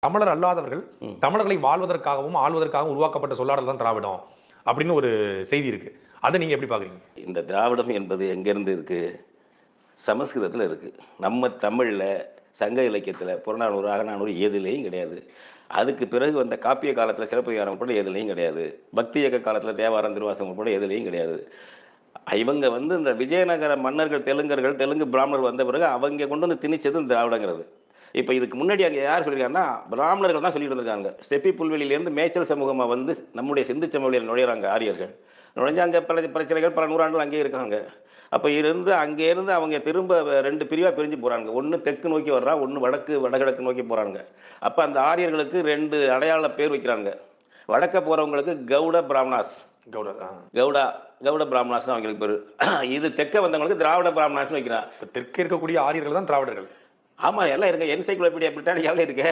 தமிழர் அல்லாதவர்கள் தமிழர்களை வாழ்வதற்காகவும் ஆள்வதற்காகவும் உருவாக்கப்பட்ட சொல்லாடல் தான் திராவிடம் அப்படின்னு ஒரு செய்தி இருக்கு. அதை நீங்க எப்படி பாக்குறீங்க? இந்த திராவிடம் என்பது எங்கேருந்து இருக்குது? சமஸ்கிருதத்தில் இருக்குது. நம்ம தமிழில் சங்க இலக்கியத்தில் புறநானூறு அகநானூறு எதுலேயும் கிடையாது. அதுக்கு பிறகு வந்த காப்பிய காலத்தில் சிலப்பதிகாரம் உட்பட எதுலேயும் கிடையாது. பக்தி இயக்க காலத்தில் தேவாரம் திருவாசகம் உட்பட எதுலேயும் கிடையாது. இவங்க இந்த விஜயநகர மன்னர்கள் தெலுங்கு பிராமணர்கள் வந்த பிறகு அவங்க கொண்டு வந்து திணிச்சது இந்த திராவிடங்கிறது. இப்போ இதுக்கு முன்னாடி அங்கே யார் சொல்லியிருக்காங்கன்னா பிராமணர்கள் தான் சொல்லிட்டு இருந்திருக்காங்க. ஸ்டெப்பி புல்வெளியிலேருந்து மேய்ச்சல் சமூகமாக நம்முடைய சிந்து சமவெளியில் நுழையிறாங்க ஆரியர்கள். நுழைஞ்சாங்க பல பிரச்சனைகள் பல நூறாண்டுகள் அங்கேயே இருக்காங்க. அப்போ அங்கேருந்து அவங்க திரும்ப 2 பிரிவாக பிரிஞ்சு போகிறாங்க. ஒன்று தெற்கு நோக்கி வர்றா, ஒன்று வடகிழக்கு நோக்கி போகிறாங்க. அப்போ அந்த ஆரியர்களுக்கு 2 அடையாள பேர் வைக்கிறாங்க. வடக்க போகிறவங்களுக்கு கவுட பிராமணாஸ், கவுட பிராமணாஸ் அவங்களுக்கு பேர். இது தெற்க வந்தவங்களுக்கு திராவிட பிராமணாஸ்னு வைக்கிறான். தெற்கே இருக்கக்கூடிய ஆரியர்கள் தான் திராவிடர்கள். ஆமாம், எல்லாம் இருக்கு. என்சைக்ளோபீடியா பிரிட்டானிக்காவில் இருக்கு.